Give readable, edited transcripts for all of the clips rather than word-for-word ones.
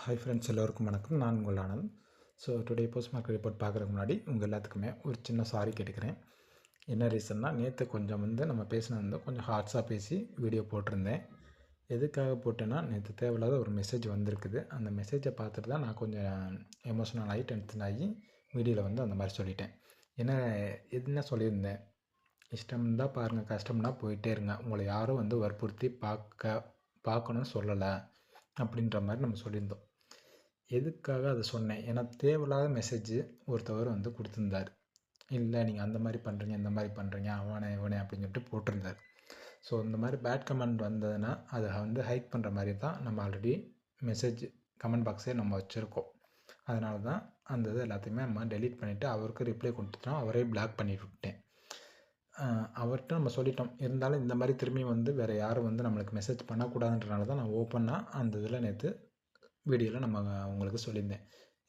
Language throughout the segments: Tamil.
ஹாய் ஃப்ரெண்ட்ஸ், எல்லோருக்கும் வணக்கம். நான் உங்கள் Anand. So today post market report பார்க்குறதுக்கு முன்னாடி உங்கள் எல்லாத்துக்குமே ஒரு சின்ன சாரி கேட்டுக்கிறேன். என்ன ரீசன்னா, நேற்று கொஞ்சம் நம்ம பேசினது கொஞ்சம் ஹார்ட்ஸாக பேசி வீடியோ போட்டிருந்தேன். எதுக்காக போட்டேன்னா, நேற்று தேவையில்லாத ஒரு மெசேஜ் வந்திருக்குது. அந்த மெசேஜை பார்த்துட்டு தான் நான் கொஞ்சம் எமோஷனல் ஆகி டென்ஷன் ஆகி வீடியோவில் அந்த மாதிரி சொல்லிட்டேன். என்ன சொல்லியிருந்தேன், இஷ்டம் தான் பாருங்கள், கஷ்டம்னா போயிட்டே இருங்க, உங்களை யாரும் வற்புறுத்தி பார்க்கணும்னு சொல்லலை அப்படின்ற மாதிரி நம்ம சொல்லியிருந்தோம். எதுக்காக அதை சொன்னேன், ஏன்னா தேவையில்லாத மெசேஜ் ஒருத்தவர் கொடுத்துருந்தார். இல்லை, நீங்கள் அந்த மாதிரி பண்ணுறீங்க, இந்த மாதிரி பண்ணுறீங்க, அவனே இவனே அப்படின்னு சொல்லிட்டு போட்டிருந்தார். ஸோ இந்த மாதிரி பேட் கமெண்ட் வந்ததுன்னா அதை ஹைக் பண்ணுற மாதிரி தான் நம்ம ஆல்ரெடி மெசேஜ் கமெண்ட் பாக்ஸே நம்ம வச்சுருக்கோம். அதனால தான் அந்த இது எல்லாத்தையுமே நம்ம டெலீட் பண்ணிவிட்டு அவருக்கு ரிப்ளை கொடுத்துட்டோம். அவரே பிளாக் பண்ணி விட்டேன். அவர்கிட்ட நம்ம சொல்லிட்டோம். இருந்தாலும் இந்த மாதிரி திரும்பி வேறு யாரும் நம்மளுக்கு மெசேஜ் பண்ணக்கூடாதுன்றனால தான் நான் ஓப்பனாக அந்த இதில் நேற்று வீடியோவில் நம்ம உங்களுக்கு சொல்லியிருந்தேன்.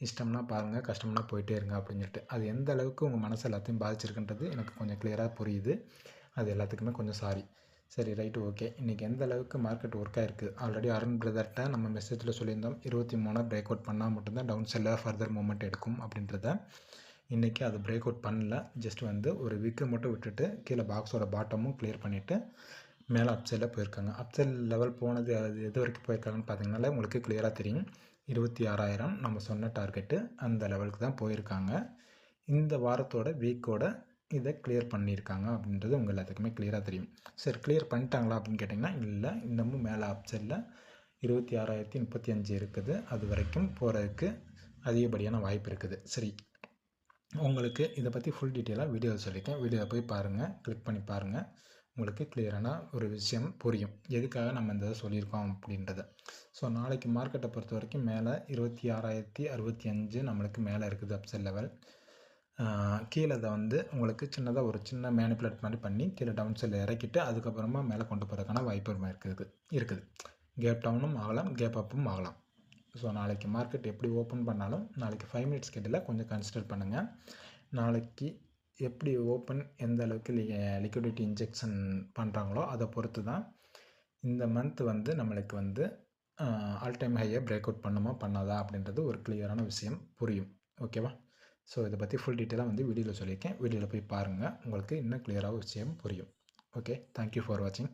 இஷ்டம்னா பாருங்கள், கஷ்டம்னா போயிட்டே இருங்க அப்படின்னு சொல்லிட்டு. அது எந்த அளவுக்கு உங்கள் மனசு எல்லாத்தையும் பாதிச்சிருக்குன்றது எனக்கு கொஞ்சம் கிளியராக புரியுது. அது எல்லாத்துக்குமே கொஞ்சம் சாரி. சரி, ரைட்டு, ஓகே. இன்றைக்கி எந்த அளவுக்கு மார்க்கெட் ஒர்க் ஆகிருக்கு, ஆல்ரெடி அருண் பிரதர்கிட்ட நம்ம மெசேஜில் சொல்லியிருந்தோம். 23 பிரேக் அவுட் பண்ணால் மட்டும்தான் டவுன் செல்லில் ஃபர்தர் மூமெண்ட் எடுக்கும் அப்படின்றத. இன்றைக்கி அது பிரேக் அவுட் பண்ணல. ஜஸ்ட் ஒரு விக்கு மட்டும் விட்டுட்டு கீழே பாக்ஸோட பாட்டமும் கிளியர் பண்ணிவிட்டு மேலே அப்சைடில் போயிருக்காங்க. அப்சைட் லெவல் போனது அது எது வரைக்கும் போயிருக்காங்கன்னு பார்த்தீங்கனாலே உங்களுக்கு கிளியராக தெரியும். 26,000 நம்ம சொன்ன டார்கெட்டு அந்த லெவலுக்கு தான் போயிருக்காங்க. இந்த வாரத்தோட வீக்கோட இதை கிளியர் பண்ணியிருக்காங்க அப்படின்றது உங்கள் எல்லாத்துக்குமே கிளியராக தெரியும். சரி, கிளியர் பண்ணிட்டாங்களா அப்படின்னு கேட்டிங்கன்னா, இல்லை, இன்னமும் மேலே அப்சைடில் 26,035 இருக்குது. அது வரைக்கும் போகிறதுக்கு அதிகப்படியான வாய்ப்பு இருக்குது. சரி, உங்களுக்கு இதை பற்றி ஃபுல் டீட்டெயிலாக வீடியோவில் சொல்லியிருக்கேன். வீடியோவில் போய் பாருங்கள், கிளிக் பண்ணி பாருங்கள். உங்களுக்கு கிளியரான ஒரு விஷயம் புரியும், எதுக்காக நம்ம இந்த இதை சொல்லியிருக்கோம் அப்படின்றத. ஸோ நாளைக்கு மார்க்கெட்டை பொறுத்த வரைக்கும் மேலே 26,065 நம்மளுக்கு மேலே இருக்குது அப்சைட் லெவல். கீழே அதை உங்களுக்கு சின்னதாக ஒரு சின்ன மேனிப்புலேட் மாதிரி பண்ணி கீழே டவுன் சைடில் இறக்கிட்டு அதுக்கப்புறமா மேலே கொண்டு போகிறதுக்கான வாய்ப்பு இருக்குது. கேப் டவுனும் ஆகலாம், கேப் அப்பும் ஆகலாம். ஸோ நாளைக்கு மார்க்கெட் எப்படி ஓப்பன் பண்ணாலும் நாளைக்கு 5 மினிட்ஸ் கேட்டில் கொஞ்சம் கன்சிடர் பண்ணுங்கள். நாளைக்கு எப்படி ஓப்பன், எந்த அளவுக்கு லிக்விடிட்டி இன்ஜெக்ஷன் பண்ணுறாங்களோ அதை பொறுத்து தான் இந்த மந்த் நம்மளுக்கு ஆல் டைம் ஹையை பிரேக் அவுட் பண்ணுமா பண்ணாதா அப்படின்றது ஒரு கிளியரான விஷயம் புரியும். ஓகேவா? ஸோ இதை பற்றி ஃபுல் டீட்டெயிலாக வீடியோவில் சொல்லியிருக்கேன். வீடியோவில் போய் பாருங்கள், உங்களுக்கு இன்னும் கிளியராக விஷயம் புரியும். ஓகே, தேங்க்யூ ஃபார் வாட்சிங்.